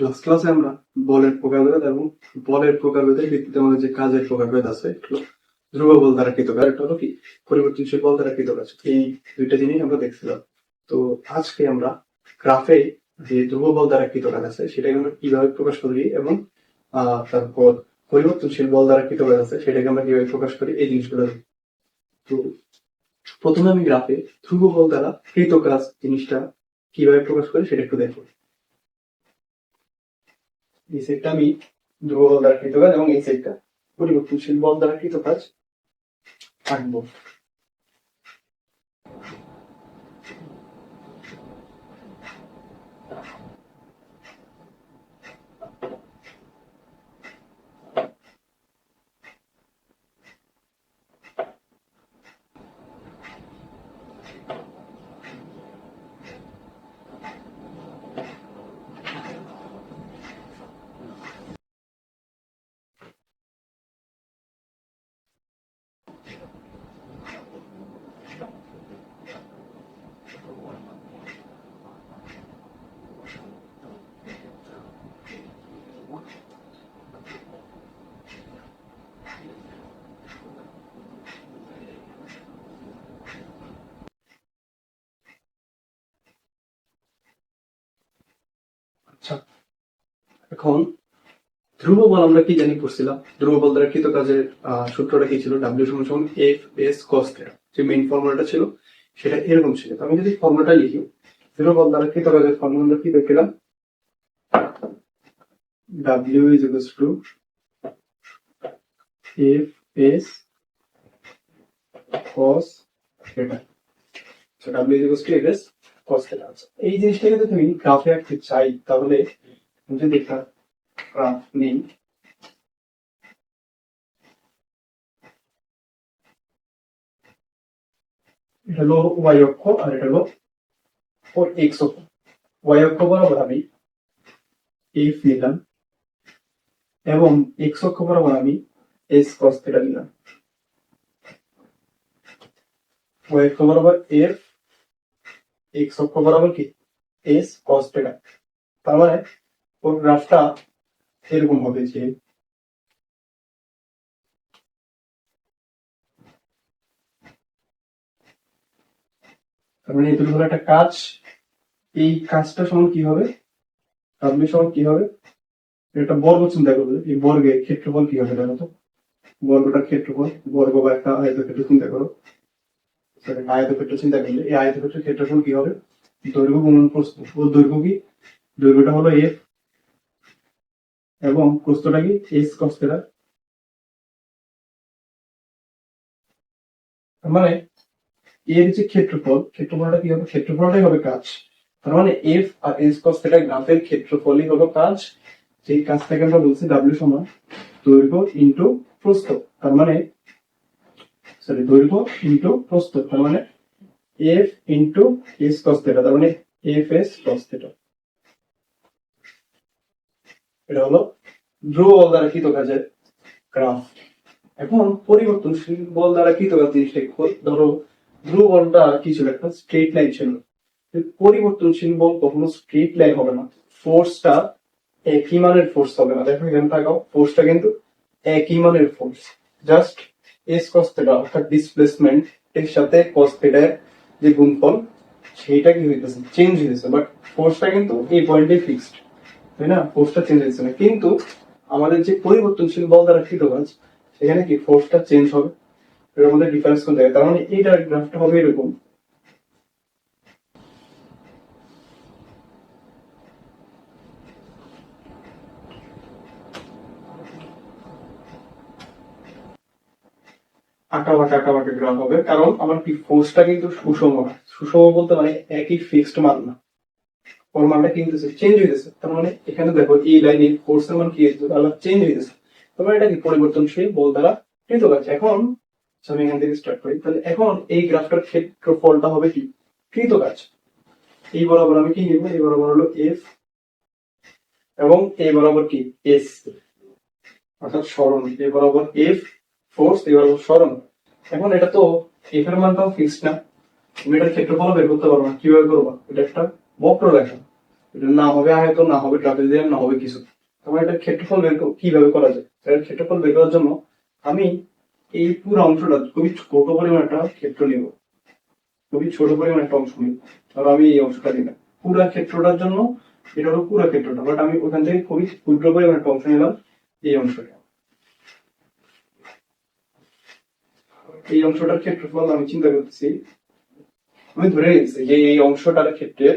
Last ক্লাসে আমরা বলের প্রকারভেদ এবং বলের প্রকারভেদের ভিত্তিতে আমাদের যে কাজের প্রকারভেদ আছে ধ্রুব বল দ্বারা কৃত কাজ, একটা হলো কি পরিবর্তনশীল বল দ্বারা কৃত কাজ। এই দুইটা জিনিস আমরা দেখছিলাম। তো আজকে আমরা গ্রাফে যে ধ্রুব বল দ্বারা কৃত কাজ আছে সেটাকে আমরা কিভাবে প্রকাশ করি এবং তারপর পরিবর্তনশীল বল দ্বারা কৃত কাজ আছে সেটাকে আমরা কিভাবে প্রকাশ করি, এই জিনিসগুলো। তো প্রথমে আমি গ্রাফে ধ্রুব বল দ্বারা কৃত কাজ জিনিসটা কিভাবে প্রকাশ করি সেটা একটু দেখবো। এই সেটটা আমি ধ্রুব বল দ্বারা কৃত কাজ এবং এই সেটটা পরিবর্তনশীল বল দ্বারা কৃত কাজ আঁকবো। আচ্ছা, এখন ধ্রুব বল আমরা কি জানি পড়ছিলাম। ধ্রুব বল দ্বারা কৃত কাজের সূত্রটা কি ছিল? ডাব্লিউ সমান সমান এফ এস কস থিটা। যে মেইন ফর্মুলাটা ছিল সেটা এরকম ছিল। আমি যদি ফর্মুলাটা লিখি, ধ্রুব বল দ্বারা কৃত কাজের ফর্মুলা কি দেখলাম? W is equals to F S cos theta. W is equals to F S cos theta. এই জিনিসটাকে যদি তুমি গ্রাফে আঁকতে চাই তাহলে যদি একটা গ্রাফ নেই, এটা হলো ওয়াই অক্ষ আর এটা হলো এক্স অক্ষ। ওয়াই অক্ষ বরাবর আমি এফ নিলাম এবং এক্স অক্ষ বরাবর আমি এস কস থিটা নিলাম। ওয়াই অক্ষ বরাবর এফ, এক্স অক্ষ বরাবর কি এস কস থিটা। তার মানে ওর গ্রাফটা এরকম হবে যে তার মানে এই দুটো হলো একটা কাজ। এই কাজটা সমান কি হবে? ডাব্লিউ সমান কি হবে? একটা বর্গ চিন্তা করবে, এই বর্গের ক্ষেত্রফল কি হবে জানো তো? বর্গটার ক্ষেত্রফল, বর্গ বা একটা আয়তক্ষেত্র চিন্তা করো। আয়তক্ষেত্র চিন্তা করলে এই আয়তক্ষেত্রের ক্ষেত্রফল কি হবে? দৈর্ঘ্য গুণন প্রস্থ। ওর দৈর্ঘ্য কি? দৈর্ঘ্যটা হলো এফ এবং প্রস্থটা কি এস কস থিটা। মানে এর যে ক্ষেত্রফল, ক্ষেত্রফলটা কি হবে? ক্ষেত্রফলটাই হবে কাজ। তার মানে F R S cos theta গ্রাফের ক্ষেত্রফলই হলো কাজ। সেই কাজটাকে আমরা বলছি ডাব্লিউ সমান দৈর্ঘ্য ইনটু প্রস্থ। তার মানে দৈর্ঘ্য ইনটু প্রস্থ, তার মানে F into S cos theta, তার মানে এফ এস কস থিটা। এটা হলো ধ্রুব বল দ্বারা কৃত কাজের গ্রাফ। এখন পরিবর্তনশীল বল দ্বারা কৃত কাজ জিনিসটা ধরো ধ্রুব বলটা কি ছিল? একটা স্ট্রেট লাইন ছিল। পরিবর্তনশীল বল কখনো স্ট্রেট লাইন হবে না, ফোর্সটা একই মানের ফোর্স হবে না। দেখো এখানে তাকাও, ফোর্সটা কিন্তু একই মানের force. Just S cos theta অর্থাৎ ডিসপ্লেসমেন্ট এর সাথে কস থিটার যে গুণফল সেইটা কি হইতেছে? চেঞ্জ হইতেছে, বাট ফোর্সটা কিন্তু এই পয়েন্টে ফিক্সড, তাই না? ফোর্সটা চেঞ্জ হচ্ছে না। কিন্তু আমাদের যে পরিবর্তনশীল বল দ্বারা কৃত কাজ সেখানে কি ফোর্সটা চেঞ্জ হবে। এর মধ্যে ডিফারেন্স কোন জায়গায়? তার মানে এইটার গ্রাফটা হবে এরকম। আঁকা বাঁকা গ্রাফ হবে, কারণ আমার কি ফোর্সটা কিন্তু সুষম না। সুষম বলতে মানে একই ফিক্সড মান না, ওর মানটা কিন্তু চেঞ্জ হইতেছে। তার মানে এখানে দেখো এই লাইনে ফোর্সের মান কি চেঞ্জ হইতেছে। তার মানে এটা কি পরিবর্তনশীল বল দ্বারা কৃত কাজ। এখন আমি এখান থেকে স্টার্ট করি, তাহলে এখন এই গ্রাফটার ক্ষেত্রফলটা হবে কি কৃত কাজ। এই বরাবর আমি কি নিব? এই বরাবর হলো এফ এবং এই বরাবর কি এস, অর্থাৎ সরণ। এই বরাবর এফ ফোর্স, এই বরাবর সরণ। এখন এটা তো এফ এর মানটাও ফিক্সড না, তুমি এটার ক্ষেত্রফল বের করতে পারবো না। কিভাবে করবা? এটা একটা বক্ররেখা, এটা না হবে আয়তন, না হবে ট্রাপিজিয়াম, না হবে কিছু। তারপরে এটা ক্ষেত্রফল কিভাবে করা যায়? এর ক্ষেত্রফল বের করার জন্য আমি এই পুরো অংশটা খুবই ছোট পরিমাণ একটা ক্ষেত্র নিব, খুবই ছোট পরিমাণ একটা অংশ নিব। আর আমি এই অংশটা নিলাম পুরো ক্ষেত্রটার জন্য, এটা হলো পুরো ক্ষেত্রটা, বাট আমি ওখান থেকে খুবই ক্ষুদ্র পরিমাণ একটা অংশ নিলাম, এই অংশটা। এই অংশটার ক্ষেত্রফল আমি চিন্তা করতেছি, আমি ধরে নিচ্ছি যে এই অংশটার ক্ষেত্রে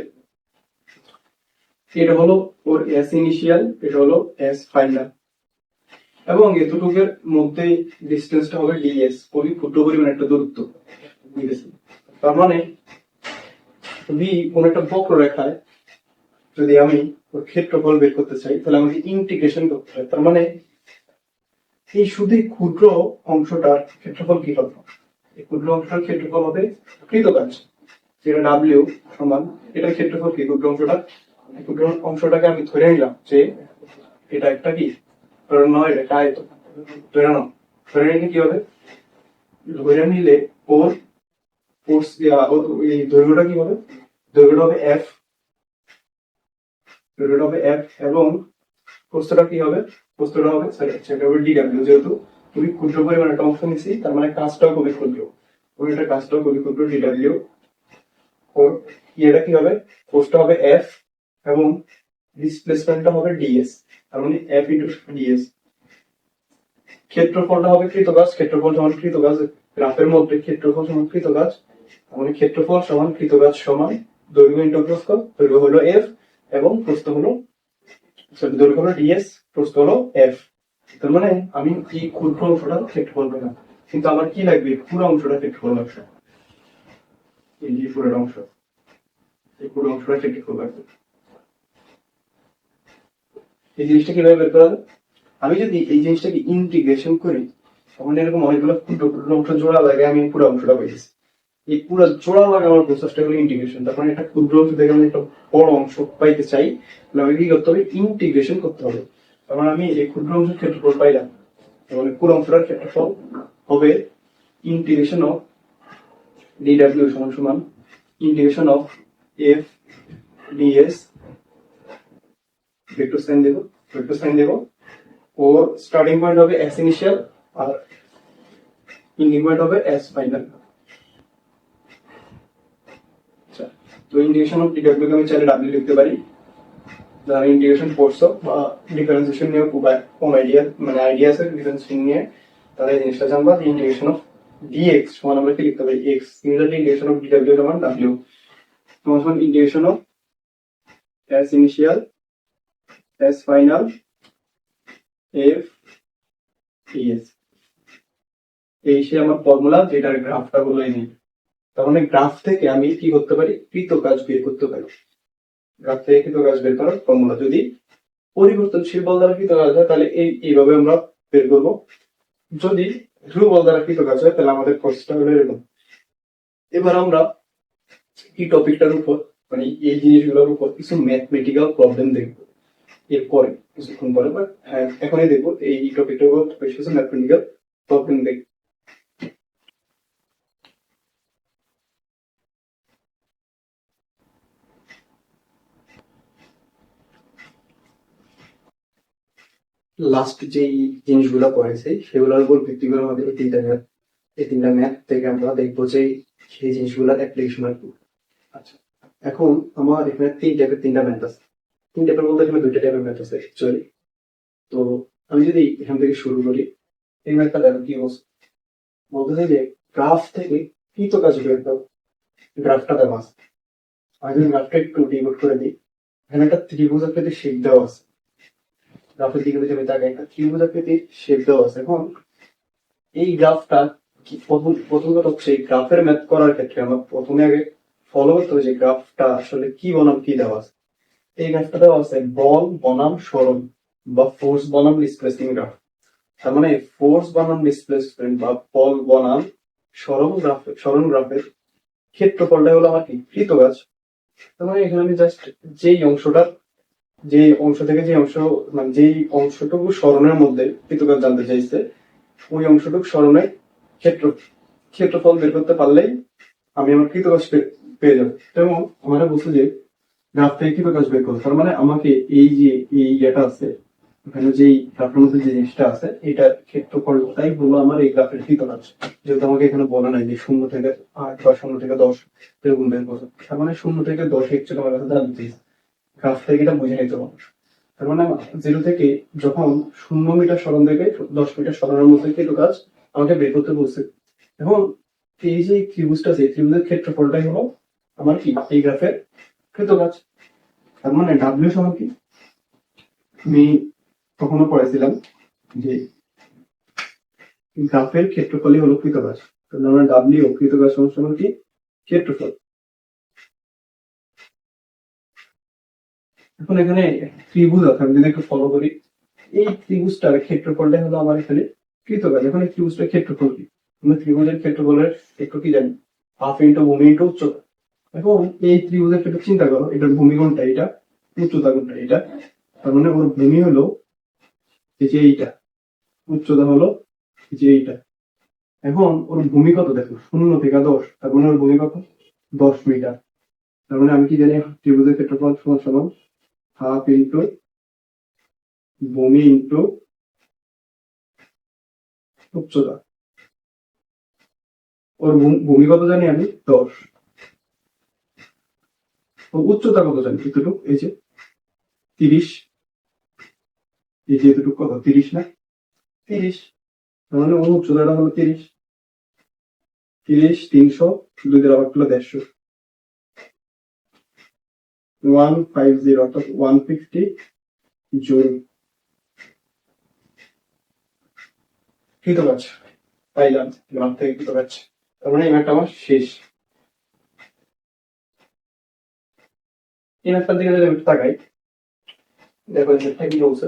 এটা হলো ওর এস ইনিশিয়াল, এটা হলো এস ফাইনাল, এবং এতটুকের মধ্যে ডিস্টেন্সটা হবে ডিএস, খুবই ক্ষুদ্র পরিমাণ একটা দূরত্ব। ঠিক আছে, তার মানে যদি কোন একটা বক্ররেখায় যদি আমি ওর ক্ষেত্রফল বের করতে চাই, তাহলে আমাকে ইন্টিগ্রেশন করতে হয়। তার মানে এই শুধু ক্ষুদ্র অংশটার ক্ষেত্রফল কি হবে? এই ক্ষুদ্র অংশটার ক্ষেত্রফল হবে কৃতকাজ, যেটা ডাব্লিউ সমান এটার ক্ষেত্রফল কি ক্ষুদ্র অংশটা। ক্ষুদ্র অংশটাকে আমি ধরে নিলাম যে এটা একটা কি নয়, এটা আয়তন। ধরে নাও, ধরে নিলে কি হবে? ধরে নিলে ওর ফোর্স এই দৈর্ঘ্যটা কি হবে? দৈর্ঘ্যটা হবে এফ, দৈর্ঘ্যটা হবে এফ, এবং প্রস্থটা কি হবে? প্রস্থটা হবে সেটা হবে ডিডাব্লিউ। যেহেতু খুবই ক্ষুদ্র পরিমাণ একটা অংশ নিচ্ছি, তার মানে কাজটাও খুবই ক্ষুদ্র, ওই এটা কাজটাও খুবই ক্ষুদ্র, ডিডাব্লিউ। ও এটা কি হবে? ফোর্সটা হবে এফ এবং ডিসপ্লেসমেন্টটা হবে ডিএস, তার মানে এফ ইন্টু ডিএস। ক্ষেত্রফলটা হবে কৃতকাজ, ক্ষেত্রফল সমান কৃতকাজ, গ্রাফের মধ্যে ক্ষেত্রফল সমান কৃতকাজ, মানে ক্ষেত্রফল সমান কৃতকাজ সমান দৈর্ঘ্য ইন্টু প্রস্থ। দৈর্ঘ্য হলো এফ এবং প্রস্থ হলো, দৈর্ঘ্য হলো ডিএস, প্রস্থ হলো এফ। তার মানে আমি এই ক্ষুদ্র অংশটা ক্ষেত্রফল পেলাম, কিন্তু আমার কি লাগবে? পুরো অংশটা ক্ষেত্রফল লাগবে। এই যে পুরো অংশ, এই পুরো অংশটা ক্ষেত্রফল লাগবে। এই জিনিসটা কিভাবে বের করা যায়? আমি যদি এই জিনিসটাকে ইন্টিগ্রেশন করি, তখন এরকম অনেকগুলো ক্ষুদ্র ক্ষুদ্র অংশ জোড়া লাগে, আমি পুরো অংশটা পেয়েছি। এই পুরো জোড়া লাগানোর প্রসেসটা হলো ইন্টিগ্রেশন। তারপরে একটা ক্ষুদ্র অংশ থেকে আমি একটা বড় অংশ পাইতে চাই, তাহলে আমাকে কি করতে হবে? ইন্টিগ্রেশন করতে হবে। তারপর আমি এই ক্ষুদ্র অংশের ক্ষেত্রফল পাইলাম, তাহলে পুরো অংশটার ক্ষেত্রফল হবে ইন্টিগ্রেশন অফ ডিডাব্লিউ সমান সমান integration of F DS, vector sign দেব, ভেক্টর সাইন দেব। ওর স্টার্টিং পয়েন্ট হবে এস ইনিশিয়াল আর এন্ডিং পয়েন্ট হবে এস ফাইনাল। আচ্ছা, তো ইন্টিগ্রেশন অফ ডিডাব্লিউ কে আমি চাইলে ডাব্লিউ লিখতে পারি, যারা ইন্টিগ্রেশন করছো বা ডিফারেন্সিয়েশন নিয়ে কম আইডিয়া, মানে আইডিয়া আছে ডিফারেন্সিয়েশন নিয়ে, তারা এই জিনিসটা জানবা। ইন্টিগ্রেশন অফ ডিএক্স সমান আমরা কি লিখতে পারি? X. Similarly integration of DW সমান ডাব্লিউ সমান integration of S initial S final F DS. এই সে আমার ফর্মুলা, যেটার গ্রাফটা হলো এই। তার মানে গ্রাফ থেকে আমি কি করতে পারি? কৃতকাজ বের করতে পারি। গ্রাফ থেকে কৃতকাজ বের করার ফর্মুলা, যদি পরিবর্তনশীল বল দ্বারা কৃতকাজ হয় তাহলে এইভাবে আমরা বের করব। যদি ধ্রুব বল দ্বারা কৃতকাজ হয় তাহলে আমাদের প্রসেসটা হলো এরকম। এবার আমরা এই টপিকটার উপর, মানে এই জিনিসগুলোর উপর কিছু ম্যাথমেটিক্যাল প্রবলেম দেখবো এরপরে, কিছুক্ষণ পরে। বাট হ্যাঁ, এখনই দেখবো এই টপিকটার উপর বেশ কিছু ম্যাথমেটিক্যাল প্রবলেম দেখবো। লাস্ট যেই জিনিসগুলো পড়েছে সেগুলোর উপর ভিত্তি করে আমাদের এই তিনটা ম্যাথ থেকে আমরা দেখবো যে সেই জিনিসগুলোর অ্যাপ্লিকেশন আর কি। আচ্ছা, এখন আমার এখানে তিনটা ম্যাথ আছে। তিন টাইপের বলতে এখানে দুইটা টাইপের ম্যাথ আছে অ্যাকচুয়ালি। তো আমি যদি এখান থেকে শুরু করি, এই ম্যাথটা দেখো কি বলছে। বলতে যে গ্রাফ থেকে কৃতকাজ বের করো, গ্রাফটা দেওয়া আছে। আমি যদি গ্রাফটা একটু ডিকোড করে দিই, এখানে একটা ত্রিভুজ আকৃতির শেপ দেওয়া আছে। গ্রাফের দিকে যদি আমি তাকাই, একটা ত্রিভুজ আকৃতির শেপ দেওয়া আছে। এখন এই গ্রাফটা প্রথম কথা হচ্ছে এই গ্রাফের ম্যাথ করার ক্ষেত্রে আমরা প্রথমে আগে ফলো করতে হবে যে গ্রাফটা আসলে কি বনাম কি দেওয়া আছে। এই গ্রাফটা দেওয়া আছে বল বনাম সরণ বা ফোর্স বনাম ডিসপ্লেসিং গ্রাফ। তার মানে ফোর্স বনাম ডিসপ্লেসমেন্ট বা বল বনাম সরণ গ্রাফের ক্ষেত্রফলটা হলো আমার কি কৃতকাজ। তার মানে এখানে আমি জাস্ট যেই অংশটা, যে অংশ থেকে যে অংশ, মানে যেই অংশটুকু সরণের মধ্যে কৃতকাজ জানতে চাইছে, ওই অংশটুকু সরণের ক্ষেত্রফল বের করতে পারলেই আমি আমার কৃতকাজ পেয়ে যাবো। এবং আমরা বলছি যে গ্রাফ থেকে কৃত কাজ বের করবো, তার মানে আমাকে এই যে এই ইয়েটা আছে এখানে যে গ্রাফের মধ্যে যে জিনিসটা আছে এটার ক্ষেত্রফলটাই হলো আমার এই গ্রাফের কৃত কাজ। যেহেতু আমাকে এখানে বলা নাই যে 0 থেকে 8 বা 0 থেকে 10 এরকম বের করবো, তার মানে 0 থেকে 10 একচুয়ালি আমার কাছে জানতে গ্রাফ থেকে এটা বুঝে নিতে পারবো। তার মানে 0 থেকে যখন 0 মিটার সরণ থেকে 10 মিটার সরণের মধ্যে কৃত কাজ আমাকে বের করতে বলছে। এখন এই যে ত্রিভুজটা আছে এই ত্রিভুজের ক্ষেত্রফলটাই হলো আমার কি এই গ্রাফের কৃত কাজ। তার মানে ডাব্লিউ সমান কি, আমি কখনো পড়েছিলাম যে গ্রাফের ক্ষেত্রফলই হলো কৃত কাজ, তাহলে আমরা ডাব্লিউ কৃত কাজ সমান কি ক্ষেত্রফল। এখন এখানে ত্রিভুজ আছে, আমি যদি একটু ফলো করি এই ত্রিভুজটার ক্ষেত্রফলটাই হলো আমার এখানে কৃত কাজ। এখন এই ত্রিভুজটার ক্ষেত্রফল কি, আমরা ত্রিভুজের ক্ষেত্রফলের একটু কি জানি, হাফ ইন্টু ভূমি ইন্টু উচ্চতা। এখন এই ত্রিভুজের ক্ষেত্রে চিন্তা করো এটার ভূমি কোনটা, এটা উচ্চতা কোনটা এটা, তার মানে ওর ভূমি হলো এই যে এইটা, উচ্চতা হলো এই যে এইটা। এখন ওর ভূমি কত দেখো 0 থেকে 10, তার মানে ওর ভূমি কত 10 মিটার। তার মানে আমি কি জানি ত্রিভুজের ক্ষেত্রফল সমান সমান হাফ ইন্টু ভূমি ইন্টু উচ্চতা। ওর ভূমি কত জানি আমি 10, ও উচ্চতা কত জানি এতটুকু এই যে 30, এই যে এতটুকু কত 30 না 30, তার মানে ওর উচ্চতাটা হলো 30, 300 2 দিয়ে আবার 150, 150 অর্থাৎ 150 জুল কৃত কাজ পাইলাম গ্রাম থেকে কৃত কাজ। তার মানে এই ম্যাথটা আমার শেষ। এই ম্যাথটার দিকে যদি আমি একটু তাকাই, দেখো এই ম্যাথটা কি বলছে।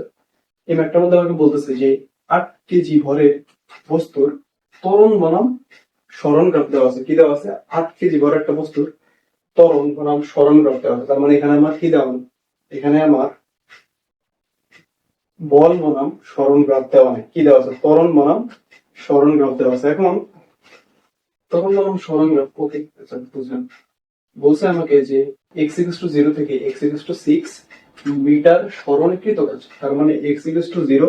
এই ম্যাথটার মধ্যে আমাকে বলতেছে যে 8 কেজি ভরের বস্তুর ত্বরণ বনাম সরণ গ্রাফ দেওয়া আছে। কি দেওয়া আছে, 8 কেজি ভরের একটা বস্তুর ত্বরণ বনাম সরণ গ্রাফ দেওয়া আছে। তার মানে এখানে আমার কি দেওয়া, এখানে আমার বল বনাম সরণ গ্রাফ দেওয়া নেই, কি দেওয়া আছে ত্বরণ বনাম সরণ গ্রাফ দেওয়া আছে। এখন ত্বরণ বনাম সরণ গ্রাফ প্রতীক বুঝলাম, বলছে আমাকে যে x=0 থেকে x=6 মিটার সরণে কৃত কাজ। তার মানে x=0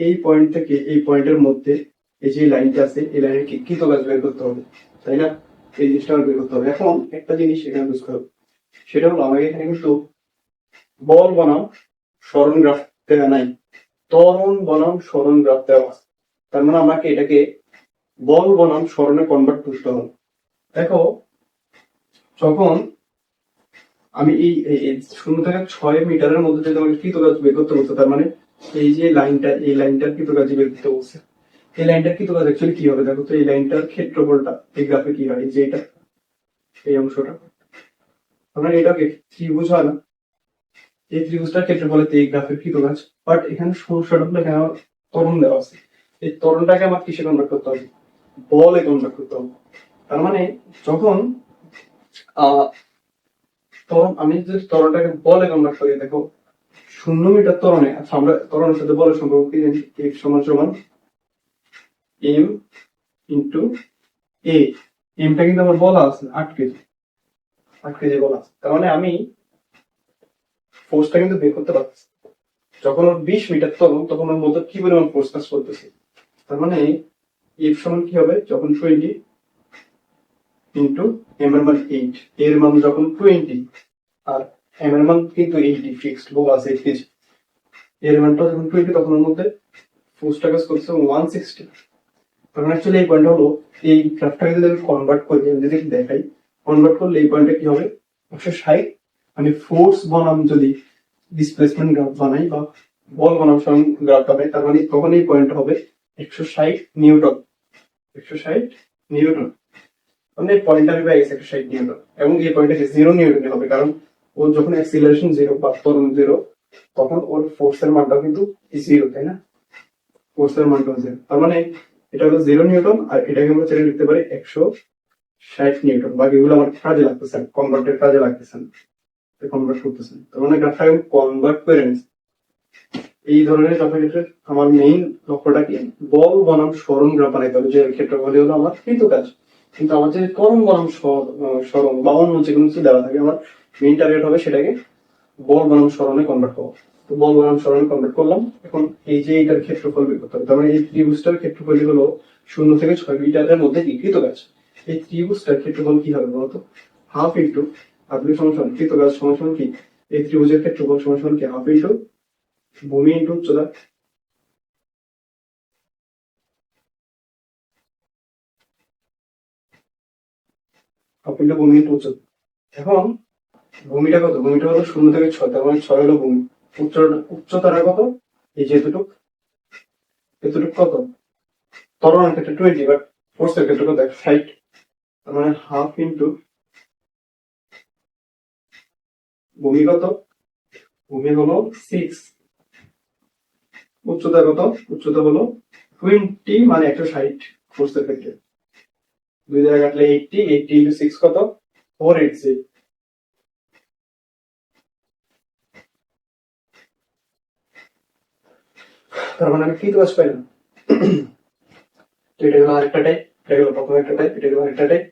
এই পয়েন্ট থেকে এই পয়েন্টের মধ্যে এই যে লাইনটা আছে এই লাইনের কি কৃত কাজ বের করতে হবে, তাই না? এই জিনিসটা আমার বের করতে হবে। এখন একটা জিনিস এখানে বুঝতে হবে, সেটা হলো আমাকে এখানে কিন্তু বল বনাম সরণ গ্রাফ দেওয়া নাই, ত্বরণ বনাম সরণ গ্রাফ দেওয়া আছে। তার মানে আমাকে এটাকে বল বনাম সরণে কনভার্ট করতে হবে। দেখো যখন আমি এই 0 থেকে 6 মিটারের মধ্যে যদি আমাকে কৃত কাজ বের করতে বলছে, তার মানে এই যে লাইনটা এই লাইনটার কৃত কাজ বের করতে বলছে। এই লাইনটার কৃত কাজ অ্যাকচুয়ালি কি হবে দেখো তো, এই লাইনটার ক্ষেত্রফলটা এই গ্রাফে কি হয়, এই যে এটা এই অংশটা, আমরা এটাকে ত্রিভুজ হয় না, এই ত্রিভুজটার ক্ষেত্রফলে এই গ্রাফের কৃত কাজ। বাট এখানে সমস্যাটা হলো এখানে আমার ত্বরণ দেওয়া আছে, এই ত্বরণটাকে আমার কিসে কনভার্ট করতে হবে, বলে কনভার্ট করতে হবে। তার মানে যখন তখন আমি যদি ত্বরণটাকে বলে কনভার্ট করি, দেখো 0 মিটার ত্বরণে, আচ্ছা আমরা ত্বরণের সাথে বলের সম্পর্ক কি জানি, F সমান সমান m ইন্টু a। এমটা কিন্তু আমার বলা আছে 8 কেজি, 8 কেজি বলা আছে। তার মানে আমি ফোর্সটা কিন্তু বের করতে পারছি। যখন ওর 20 মিটার ত্বরণ তখন ওর মধ্যে কি পরিমাণ ফোর্স কাজ করতেছে। তার মানে F সমান কি হবে, যখন 20 ইন্টু m এর মান 8, এর মান যখন 20 আর m এর মান কিন্তু 80 ফিক্সড বলা আছে 8 কেজি, এর মানটা যখন 20 তখন ওর মধ্যে ফোর্সটা কাজ করছে 160। তখন অ্যাকচুয়ালি এই পয়েন্ট হলো, এই গ্রাফটাকে যদি আমি কনভার্ট করি, আমি যদি দেখাই কনভার্ট করলে এই পয়েন্টটা কি হবে 160। মানে ফোর্স বনাম যদি ডিসপ্লেসমেন্ট গ্রাফ বানাই বা বল বনাম সরণ গ্রাফ বানাই, তার মানে তখন এই পয়েন্টটা হবে 160 নিউটন, 160 নিউটন। মানে পয়েন্টটা আমি পাই 160 নিউটন, এবং এই পয়েন্টটা 0 নিউটনে হবে, কারণ ওর যখন অ্যাক্সিলারেশন 0 বা ত্বরণ 0 তখন ওর ফোর্সের মানটা কিন্তু 0, তাই না? ফোর্সের মানটা 0, তার মানে এটা হলো 0 নিউটন, আর এটাকে আমরা ছেড়ে লিখতে পারি 160 নিউটন। বাকিগুলো আমার কাজে লাগতেছে, কনভার্টের কাজে লাগতেছে, কনভার্ট করতেছেন। তার মানে গ্রাফটাকে আমি কনভার্ট করে নিচ্ছি। এই ধরনের গ্রাফের ক্ষেত্রে আমার মেইন লক্ষ্যটা কি, বল বনাম সরণ গ্রাফ বানাইতে হবে, যে ক্ষেত্রফলই হলো আমার কৃত কাজ। কিন্তু আমার যে ত্বরণ বনাম সরণ বা অন্য যে কোনো কিছু দেওয়া থাকে, আমার মেইন টার্গেট হবে সেটাকে বল বনাম সরণে কনভার্ট করবো। তো বল বনাম সরণে কনভার্ট করলাম। এখন এই যে এইটার ক্ষেত্রফল বের করতে হবে, তার মানে এই ত্রিভুজটার ক্ষেত্রফল হলো 0 থেকে 6 মিটারের মধ্যে কৃতকাজ। এই ত্রিভুজটার ক্ষেত্রফল কি হবে বলতো? হাফ ইন্টু আপনি সমান কৃতকাজ সমান কি, এই ত্রিভুজের ক্ষেত্রফল সমান কি হাফ ইন্টু ভূমি ইন্টু উচ্চতা। হাফ ইন্টু ভূমি ইন্টু উচ্চতা। এখন ভূমিটা কত? ভূমিটা হলো 0 থেকে 6, তার মানে 6 হলো ভূমি। উচ্চতাটা কত? এই যে এতটুক, এতটুক কত? ত্বরণের ক্ষেত্রে 20, বাট ফোর্সের ক্ষেত্রে কত? 60। তার মানে হাফ ইন্টু ভূমি কত? ভূমি হলো 6। উচ্চতা কত? উচ্চতা হলো 20, মানে 160 ফোর্সের ক্ষেত্রে। 2 দ্বারা কাটলে 80, 80 ইন্টু 6 কত? 480। তার মানে আমি কি কাজ পাইলাম? এটা হলো আরেকটা টাইপ, এটা হলো প্রথম একটা টাইপ, এটা হলো আরেকটা টাইপ,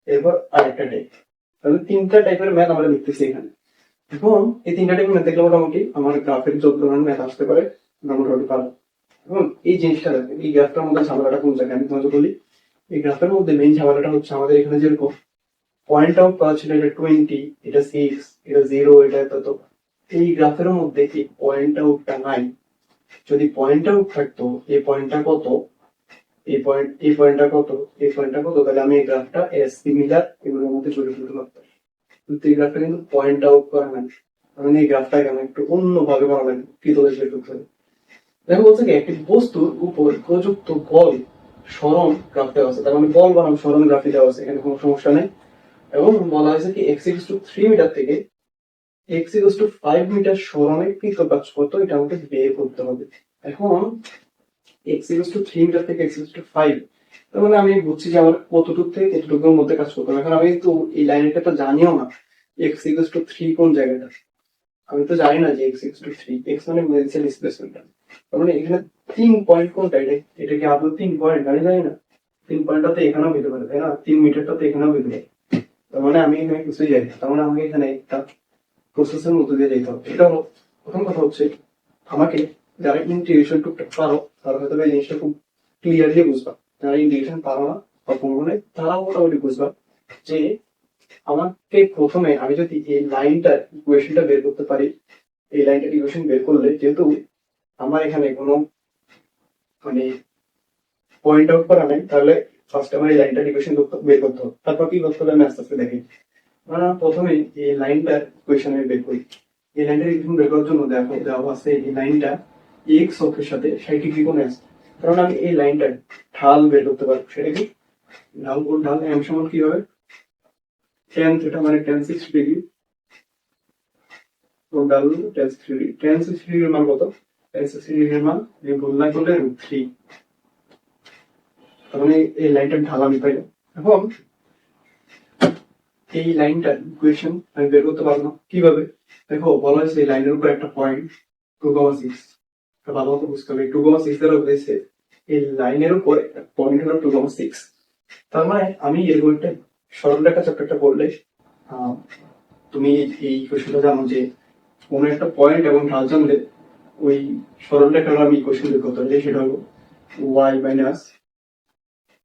এরপর আরেকটা টাইপ। তাহলে 3টা টাইপের ম্যাথ আমরা লিখতেছি এখানে। এখন এই 3টা টাইপের ম্যাথ দেখলে মোটামুটি আমার গ্রাফের যত ধরনের ম্যাথ আসতে পারে আমরা মোটামুটি পারবো। এবং এই জিনিসটা দেখেন, এই গ্রাফটার মধ্যে ঝামেলাটা কোন জায়গায় আমি তোমাকে বলি। এই গ্রাফের মধ্যে মেইন ঝামেলাটা হচ্ছে আমাদের এখানে যেরকম পয়েন্ট আউট পাওয়া ছিল, এটা 20, এটা 6, এটা 0, এটা এত। এই গ্রাফের মধ্যে এই পয়েন্ট আউটটা নাই। যদি পয়েন্ট আউট থাকতো, এই পয়েন্টটা কত, এই পয়েন্টটা কত, এই পয়েন্টটা কত, তাহলে আমি এই গ্রাফটা এস সিমিলার এগুলোর মধ্যে জড়িয়ে ফেলতে পারতাম। কিন্তু এই গ্রাফটা কিন্তু পয়েন্ট আউট করা নাই। মানে এই গ্রাফটাকে আমি একটু অন্যভাবে বানাবেন, কি তোদের বের করতে হবে। দেখো বলছে কি, একটি বস্তুর উপর প্রযুক্ত বল সরণ গ্রাফ দেওয়া আছে, তার মানে বল বনাম সরণ গ্রাফি দেওয়া আছে, এখানে কোনো সমস্যা নেই। এবং বলা হয়েছে কি x equals to 3 মিটার থেকে x equals to 5 মিটার সরণে কৃতকাজ কত, এটা আমাকে বের করতে হবে। এখন x equals to 3 মিটার থেকে x equals to 5, তার মানে আমি বুঝছি যে আমার কতটুক থেকে কতটুকুর মধ্যে কাজ করতে হবে। এখন আমি তো এই লাইনটা তো জানিও না x equals to 3 কোন জায়গাটা, আমি তো জানি না যে x equals to 3, x মানে মেডিসিন ডিসপ্লেসমেন্ট। তার মানে এখানে 3 পয়েন্ট কোনটা, এটা কি আদৌ 3 পয়েন্ট আমি জানি না। 3 পয়েন্টটা তো এখানেও পেতে পারে, তাই না? 3 মিটারটা তো এখানেও পেতে পারে। তার মানে আমি এখানে কিছুই জানি না, তার মানে আমাকে এখানে একটা প্রসেসের মধ্যে দিয়ে যেতে হবে। এটা হলো প্রথম কথা। হচ্ছে আমাকে, যারা ইন্টিগ্রেশন টুকটাক পারো তারা হয়তো এই জিনিসটা খুব ক্লিয়ারলি বুঝবা, যারা ইন্টিগ্রেশন পারো না বা পড়বো না তারা মোটামুটি বুঝবা যে আমাকে প্রথমে আমি যদি এই লাইনটার ইকুয়েশনটা বের করতে পারি, এই লাইনটার ইকুয়েশন বের করলে যেহেতু আমার এখানে কোনো মানে পয়েন্ট আউট করা নাই, তাহলে ফার্স্ট আমার এই লাইনটার ইকুয়েশন বের করতে হবে। তারপর কি করতে হবে আমি আস্তে আস্তে দেখি। আমরা প্রথমে এই লাইনটার ইকুয়েশন আমি বের করি। এই লাইনটার ইকুয়েশন বের করার জন্য দেখো দেওয়া আছে এই লাইনটা এক্স অক্ষের সাথে 60 ডিগ্রি কোণে আছে। কারণ আমি এই লাইনটার ঢাল বের করতে পারবো। সেটা কি ঢাল? কোন ঢাল? এম সমান কি হবে? tan থিটা মানে tan 60 ডিগ্রি। কোন ঢাল? tan 60 degree. tan 60 ডিগ্রির মান কত? tan 60 ডিগ্রির মান এই ভুল না করলে √3। তার মানে এই লাইনটার ঢাল আমি পাইলাম। এখন এই লাইনটার ইকুয়েশন আমি বের করতে পারবো না। কিভাবে? দেখো বলা হয়েছে এই লাইনের উপর একটা পয়েন্ট 2,6, ভালো মতো বুঝতে হবে। 2,6 দ্বারা বুঝেছে এই লাইনের উপর একটা পয়েন্ট হলো 2,6। তার মানে আমি এরকম একটা সরলরেখা চ্যাপ্টারটা পড়লে তুমি এই ইকুয়েশনটা জানো যে কোনো একটা পয়েন্ট এবং ঢাল জানলে ওই সরলরেখার আমি ইকুয়েশন বের করতে পারি, সেটা হলো y minus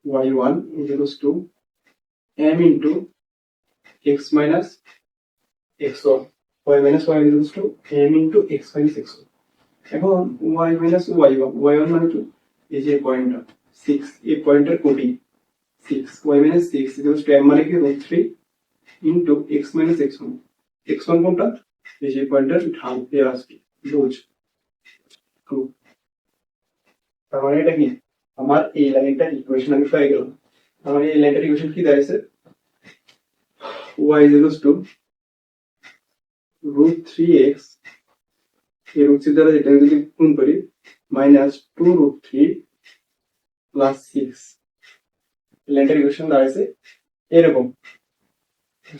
y1 equals to m into x minus x1, y minus y equals to m into x minus x1। এখন y মাইনাস y1 মানে কি? এই যে পয়েন্টটা 6, এই পয়েন্টের কোটি 6, y minus 6 equals to m মানে কি √3 into x minus x1। x1 কোনটা? এই যে পয়েন্টের ঢাল দেওয়া আছে রোজ 2। তার মানে এটা কি? আমার এই লাইনটার ইকুয়েশন আমি পেয়ে গেলাম। তার মানে এই লাইনটার ইকুয়েশন কি দাঁড়াইছে? y ইকুয়ালস টু √3x, এই √3 দ্বারা এটা যদি গুণ করি মাইনাস 2√3 প্লাস 6। লাইনটার ইকুয়েশন দাঁড়াইছে এরকম।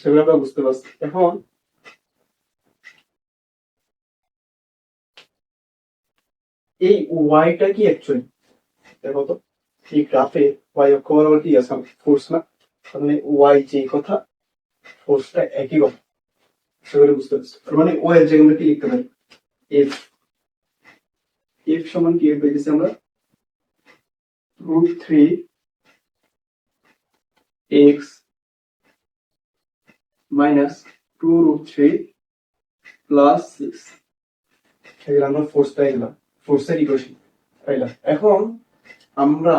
সেগুলো আমরা বুঝতে পারছি। এখন এই ওয়াইটা কি অ্যাকচুয়ালি দেখো তো, এই গ্রাফে ওয়াই অক্ষ বরাবর কি আছে? ফোর্স না? মানে ওয়াই যে কথা, ফোর্সটা একই কথা, সেগুলো বুঝতে পারছি। তার মানে ও এর জায়গায় আমরা কি লিখতে পারি, এফ। এফ সমান কি পেয়েছি আমরা, √3 x মাইনাস 2√3 প্লাস 6। এগুলো আমরা ফোর্স পাইলাম, ফোর্সের ইকুয়েশন পাইলাম। এখন আমরা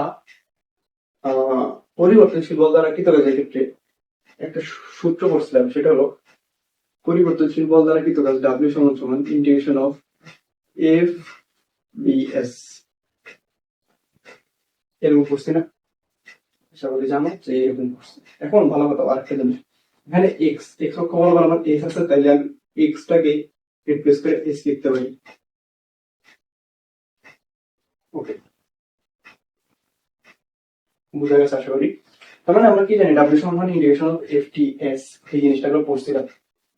পরিবর্তনশীল বল দ্বারা কৃত কাজের ক্ষেত্রে একটা সূত্র পড়ছিলাম, সেটা হলো পরিবর্তনশীল বল দ্বারা কৃত কাজ ডাব্লিউ সমান সমান ইন্টিগ্রেশন অফ এফ বিএস। এরকম করছি না, আশা করি জানো যে এরকম করছি। এখন ভালো কথা আরেকটা জিনিস, এখানে এক্স এক্স অক্ষ বরাবর আমার এস আছে, তাইলে আমি এক্স টাকে রিপ্লেস করে এস লিখতে পারি। ওকে, বুঝা গেছে আশা করি। তার মানে আমরা কি জানি, ডাব্লিউ সমান integration of F T S, এই জিনিসটা আমরা পড়ছিলাম।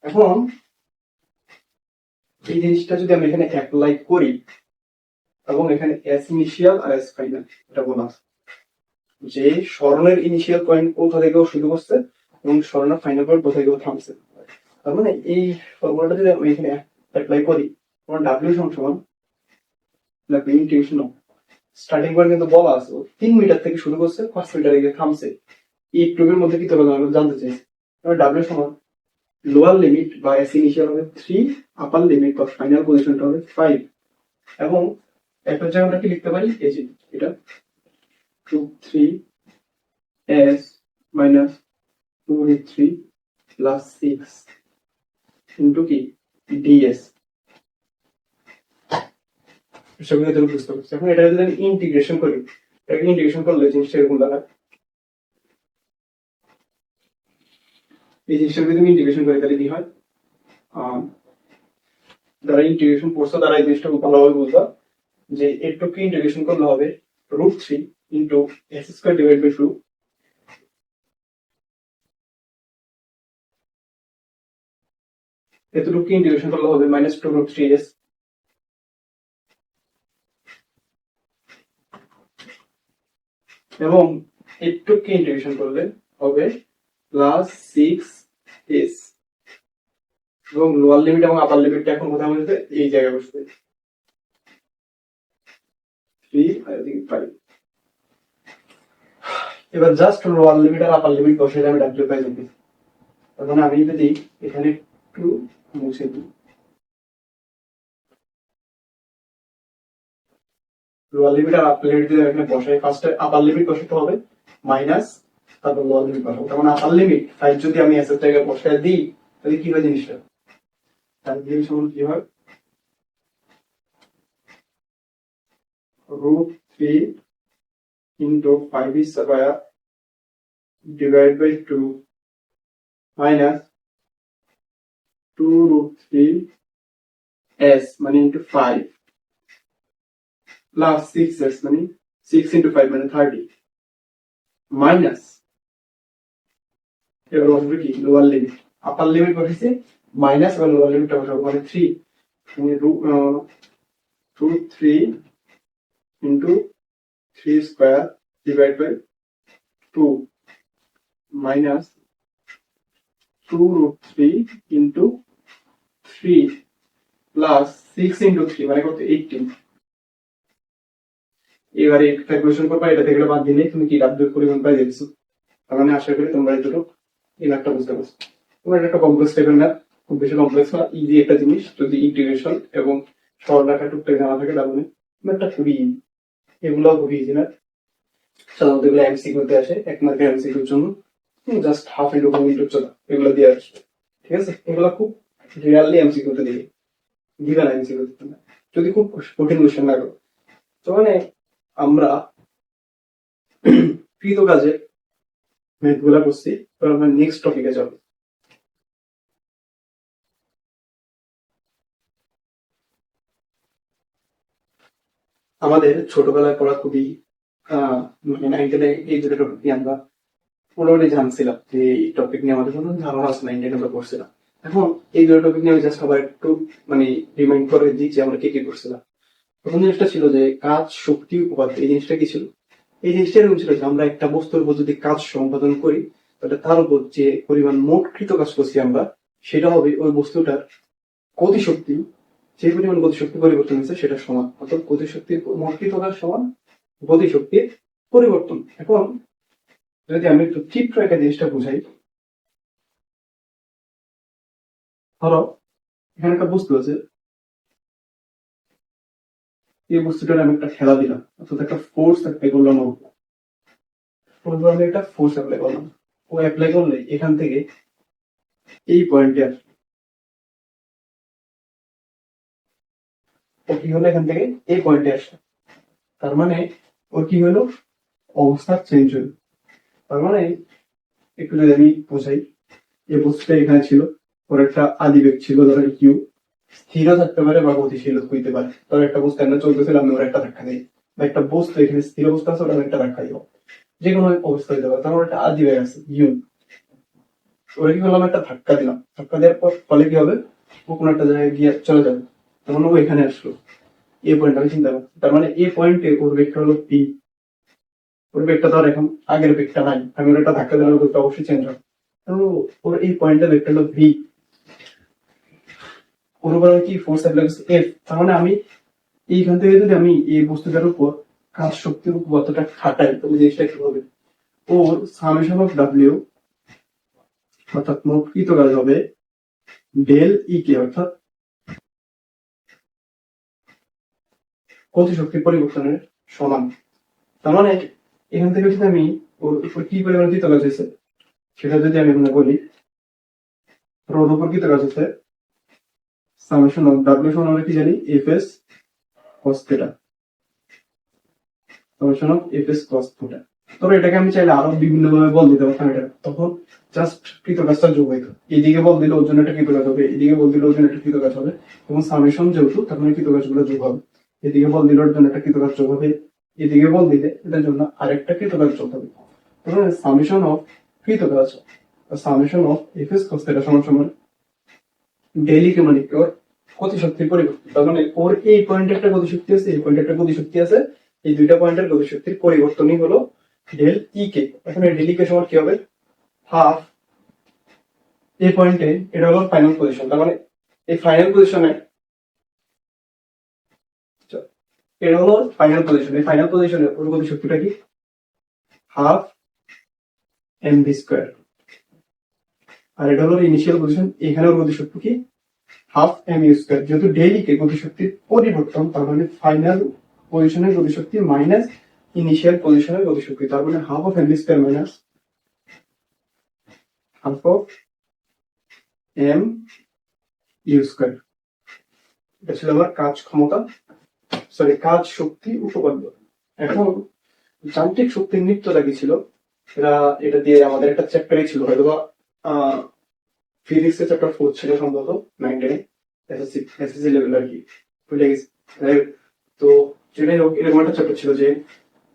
এখন এই জিনিসটা যদি আমি এখানে অ্যাপ্লাই করি, এবং এখানে এস ইনিশিয়াল আর এস ফাইনাল এটা বলা আছে, যে স্মরণের ইনিশিয়াল পয়েন্ট কোথা থেকেও শুরু করছে এবং স্মরণের ফাইনাল পয়েন্ট কোথা থেকেও থামছে। তার মানে এই ফর্মুলাটা যদি আমি এখানে অ্যাপ্লাই করি, আমার ডাব্লিউ সমান ইন্টিগ্রেশন অফ, স্টার্টিং পয়েন্ট কিন্তু বলা আছে 3 মিটার থেকে শুরু করছে, 5 মিটারে গিয়ে থামছে। এই টুকের মধ্যে কি তবে আমরা জানতে চাইছি, ডাব্লিউ সমান লোয়ার লিমিট বা এস ইনিশিয়াল হবে 3, আপার লিমিট বা ফাইনাল পজিশনটা হবে 5। এবং একটা জায়গায় আমরা কি লিখতে পারি, এই যে এটা √3s মাইনাস 2√3 প্লাস 6 ইন্টু কি ডিএস। সেগুলো তো বুঝতে পারছি। এখন এটা যদি আমি ইন্টিগ্রেশন করি, এটাকে ইন্টিগ্রেশন করলে জিনিসটা এরকম দাঁড়ায়, এই জিনিসটা যদি আমি ইন্টিগ্রেশন করি তাহলে কি হয়, যারা ইন্টিগ্রেশন করছে তারা এই জিনিসটা ভালোভাবে বুঝবা, যে এটুকু ইন্টিগ্রেশন করলে হবে √3 into S square divide by 2, এতটুকু ইন্টিগ্রেশন করলে হবে মাইনাস 2√3s, এবং এটুকু ইন্টিগ্রেশন করলে হবে প্লাস 6s, এবং লোয়ার লিমিট এবং আপার লিমিটটা এখন কোথায় বলতে এই জায়গায় বসবে 3 আর এদিকে 5। এবার জাস্ট লোয়ার লিমিট আর আপার লিমিট বসে আমি ডাব্লিউ পাই যাবে। তার মানে আমি যদি এখানে একটু মুছে দিই, লোয়ার লিমিট আর আপার লিমিট যদি এখানে বসাই, ফার্স্ট আপার লিমিট বসাতে হবে মাইনাস, তারপর লোয়ার লিমিট বসাবো। তার মানে আপার লিমিট 5 যদি আমি এস এর জায়গায় বসায় দিই, তাহলে কি হয় জিনিসটা, ডাব্লিউ সমান কি হয়, √3 into 5 square divided by 2 minus 2√3s মানে into 5 plus 6s মানে 6 into 5 মানে 30 minus, এবার বসবে কি লোয়ার লিমিট, আপার লিমিট বসেছে মাইনাস, এবং লোয়ার লিমিটটা বসাবো মানে 3 মানে √3 into 3 square divided by 2 minus 2√3 into 3 plus 6 into 3 মানে কত 18। এবারে ক্যালকুলেশন করবা, এটা থেকে বাদ দিলে তুমি কি ডাব্লিউ পরিমাণ পাই যাচ্ছ। তার মানে আশা করি তোমরা এতটুকু এই ম্যাথটা বুঝতে পারছো। তোমার একটা কমপ্লেক্স টাইপের ম্যাথ, খুব বেশি কমপ্লেক্স না, ইজি একটা জিনিস। যদি ইন্টিগ্রেশন এবং সরলরেখা টুকটাক জানা থাকে তাহলে ম্যাথটা খুবই ইজি। এগুলো খুবই ইজি ম্যাথ, সাধারণত এগুলো এমসিকিউতে আসে, 1 মার্কের এমসিকিউর জন্য জাস্ট হাফ ইন্টু ফুল ইন্টু চলা এগুলো দিয়ে আসবে, ঠিক আছে। এগুলো খুব রিয়ারলি এমসিকিউতে দিয়ে দিবে না, এমসিকিউ দিতে না, যদি খুব কঠিন কোশ্চেন না করো। তো মানে আমরা কৃত কাজে ম্যাথ গুলা করছি, এবার আমরা নেক্সট টপিকে যাবো। আমাদের ছোটবেলায় পড়া খুবই মানে 9 টেনে এই দুটো টপিক নিয়ে আমরা মোটামুটি জানছিলাম, যে এই টপিক নিয়ে আমাদের কোনো ধারণা আছে 9 টেনে আমরা পড়ছিলাম। এখন এই দুটো টপিক নিয়ে আমি জাস্ট আবার একটু মানে রিমাইন্ড করে দিই যে আমরা কি কি করছিলাম। প্রথম জিনিসটা ছিল যে কাজ, শক্তি, উপপাদ্য। এই জিনিসটা কি ছিল, এই জিনিসটা এরকম ছিল যে আমরা একটা বস্তুর উপর যদি কাজ সম্পাদন করি তাহলে তার উপর যে পরিমাণ মোট কৃত কাজ করছি আমরা, সেটা হবে ওই বস্তুটার গতিশক্তি, যে পরিমাণ গতিশক্তি পরিবর্তন হয়েছে সেটা সমান, অর্থাৎ গতিশক্তির মোট কৃত কাজ সমান গতিশক্তির পরিবর্তন। এখন যদি আমি একটু চিত্র একটা জিনিসটা বুঝাই, ধরো এখানে একটা বস্তু আছে, এই বস্তুটার আমি একটা ঠেলা দিলাম, অর্থাৎ একটা ফোর্স অ্যাপ্লাই করলাম, আমি একটা ফোর্স অ্যাপ্লাই করলাম। ও অ্যাপ্লাই করলে এখান থেকে এই পয়েন্টে আসবে, ও কি হলো এখান থেকে এই পয়েন্টে আসবে, তার মানে ওর কি হলো, অবস্থা চেঞ্জ হলো। তার মানে একটু যদি আমি বোঝাই, এই বস্তুটা এখানে ছিল, ওর একটা আদি বেগ ছিল, ধরো কিউ, স্থির থাকতে পারে বা গতিশীল হইতে পারে। ধরো একটা বস্তু আমরা চলতেছিলাম, আমি ওর একটা ধাক্কা দিই, বা একটা বস্তু এখানে স্থির অবস্থা আছে, ওটা আমি একটা ধাক্কা দিব, যে কোনো অবস্থা হইতে পারে। তারপর একটা আদি বেগ আছে ইউ, ওরা কি করলাম, একটা ধাক্কা দিলাম, ধাক্কা দেওয়ার পর ফলে কি হবে, ও কোনো একটা জায়গায় গিয়ে চলে যাবে, তখন ও এখানে আসলো, এই পয়েন্ট আমি চিন্তা করছি, তার মানে এই পয়েন্টে ওর বেগটা হলো পি। ওর বেগটা ধর এখন আগের বেগটা নাই, আমি ওর একটা ধাক্কা দিলাম, বেগটা অবশ্যই চেঞ্জ হবে। তো ওর এই পয়েন্টে বেগটা হলো ভি, ওর উপর কি ফোর্স অ্যাপ্লাই করছে এফ। তার মানে আমি এইখান থেকে যদি আমি এই বস্তুটার উপর কাজ শক্তির উপর কতটা খাটাই, তাহলে জিনিসটা কি হবে, ওর সামেশন অফ ডাব্লিউ, অর্থাৎ মোট কৃত কাজ হবে ডেল ই কে, অর্থাৎ গতিশক্তির পরিবর্তনের সমান। তার মানে এখান থেকে যদি আমি ওর উপর কি পরিমাণ কৃত কাজ হয়েছে সেটা যদি আমি মনে বলি, রোড উপর কৃত কাজ হচ্ছে সামেশন অফ ডাব্লিউ সমান আমরা কি জানি, F S cos theta, summation of F S cos theta. তবে এটাকে আমি চাইলে আরো বিভিন্ন ভাবে বল দিতে পারতাম, এটা তখন জাস্ট কৃত কাজটা যোগ হইতো, এদিকে বল দিলে ওর জন্য একটা কৃত কাজ হবে, এদিকে বল দিলে ওর জন্য একটা কৃত কাজ হবে, এবং সামেশন যেহেতু তার মানে কৃত কাজগুলো যোগ হবে, এদিকে বল দিলে ওর জন্য একটা কৃত কাজ যোগ হবে, এদিকে বল দিলে এটার জন্য আরেকটা কৃত কাজ যোগ হবে। তাহলে সামেশন অফ কৃত কাজ, summation of F S cos theta সমান সমান ডেইলি কে মানে ওর গতিশক্তির পরিবর্তন। তার মানে ওর এই পয়েন্টে একটা গতিশক্তি আছে, এই পয়েন্টে একটা গতিশক্তি আছে, এই দুইটা পয়েন্টের গতিশক্তির পরিবর্তনই হলো ডেল ই কে। এখন এই ডেল ই কে সমান কি হবে, হাফ, এই পয়েন্টে এটা হলো ফাইনাল পজিশন, তার মানে এই ফাইনাল পজিশনে, এটা হলো ফাইনাল পজিশন, এই ফাইনাল পজিশনে ওর গতিশক্তিটা কি, হাফ এম ভি স্কোয়ার। আর এটা হলো ইনিশিয়াল পজিশন, এখানে ওর গতিশক্তি কি, হাফ এম ইউ স্কোয়ার। যেহেতু ডেইলি কে গতিশক্তির পরিবর্তন, তার মানে ফাইনাল পজিশনের গতিশক্তি মাইনাস ইনিশিয়াল পজিশনের গতিশক্তি, তার মানে half of M V square minus half of M U square. এটা ছিল আমার কাজ ক্ষমতা, সরি কাজ শক্তি উপপাদ্য। এখন যান্ত্রিক শক্তির নিত্যতা কি ছিল, এটা দিয়ে আমাদের একটা চ্যাপ্টারই ছিল, হয়তো বা ফিজিক্সের চ্যাপ্টার 4 ছিল সম্ভবত 9-10 এসএসসি লেভেল আর কি, ভুলে গেছি। তো যেটাই হোক, এরকম একটা চ্যাপ্টার ছিল যে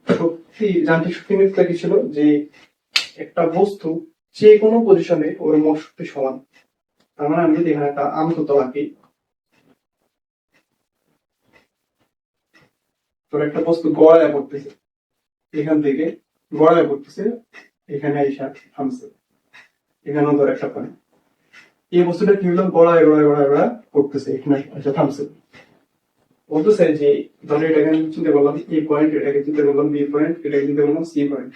শক্তি, যান্ত্রিক শক্তির নিত্যতা কি ছিল, যে একটা বস্তু যে কোনো পজিশনে ওর মোট শক্তি সমান। তার মানে আমি যদি এখানে একটা আমতত্ত্ব আঁকি, তোর একটা বস্তু গড়ায় পড়তেছে, এখান থেকে গড়ায় পড়তেছে, এখানে আইসা থামছে, এখানেও ধর একটা পয়েন্ট, এই বস্তুটা কি হলো, গড়ায় গড়ায় গড়ায় গড়ায় পড়তেছে, এখানে আইসা থামছে। বলতেছে যে ধরো এটাকে চিন্তা করলাম এ পয়েন্ট, এটাকে চিন্তা করলাম বি পয়েন্ট, এটাকে চিন্তা করলাম সি পয়েন্ট।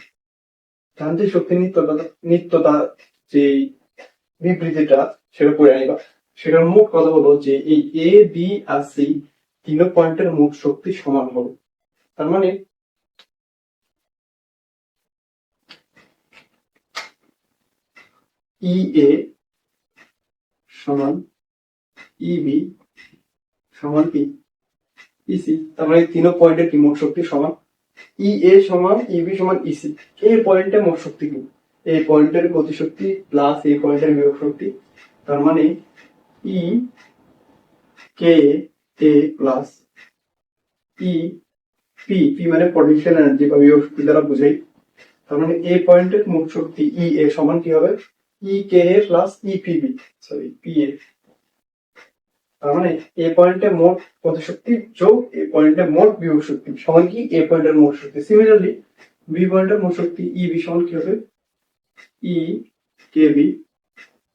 যান্ত্রিক শক্তির নিত্যতা যে বিবৃতিটা সেটা পড়ে আনিবা। সেটার মোট কথা হলো যে এই এ বি আর সি তিন পয়েন্টের মোট শক্তি সমান হবে। তার মানে ই এ সমান ই বি সমান কি ইসি, তার মানে তিন পয়েন্টের কি মোট শক্তি সমান, ই এ সমান ই বি সমান ইসি। এই পয়েন্টে মোট শক্তি কি, এই পয়েন্টের গতিশক্তি প্লাস এই পয়েন্টের বিভব শক্তি, তার মানে ই K A plus E P, P মানে পটেনশিয়াল এনার্জি বা বিভব শক্তি দ্বারা বোঝাই। তার মানে এই পয়েন্টের মোট শক্তি ই এ সমান কি হবে, E K A plus E P B, sorry P A. তার মানে এ পয়েন্টে মোট গতিশক্তি যোগ এ পয়েন্টে মোট বিভব শক্তি সমান কি এ পয়েন্টের মোট শক্তি। সিমিলারলি বি পয়েন্টের মোট শক্তি ই বি সমান কি হবে, ই কেবি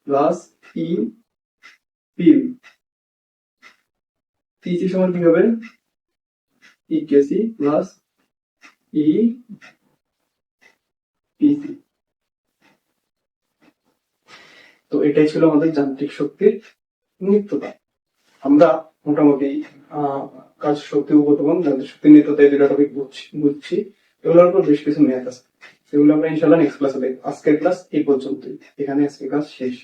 প্লাস ই পিউ। পিসি সমান কি হবে? ই কেসি প্লাস ই পিসি। তো এটাই ছিল আমাদের যান্ত্রিক শক্তির নিত্যতা। আমরা মোটামুটি কাজ শক্তি উপকরণ যান্ত্রিক শক্তির নিত্যতা এই দুটো টপিক বুঝছি। এগুলোর উপর বেশ কিছু ম্যাথ আছে, সেগুলো আমরা ইনশাল্লাহ নেক্সট ক্লাসে দেখবো। আজকের ক্লাস এই পর্যন্তই, এখানে আজকের ক্লাস শেষ।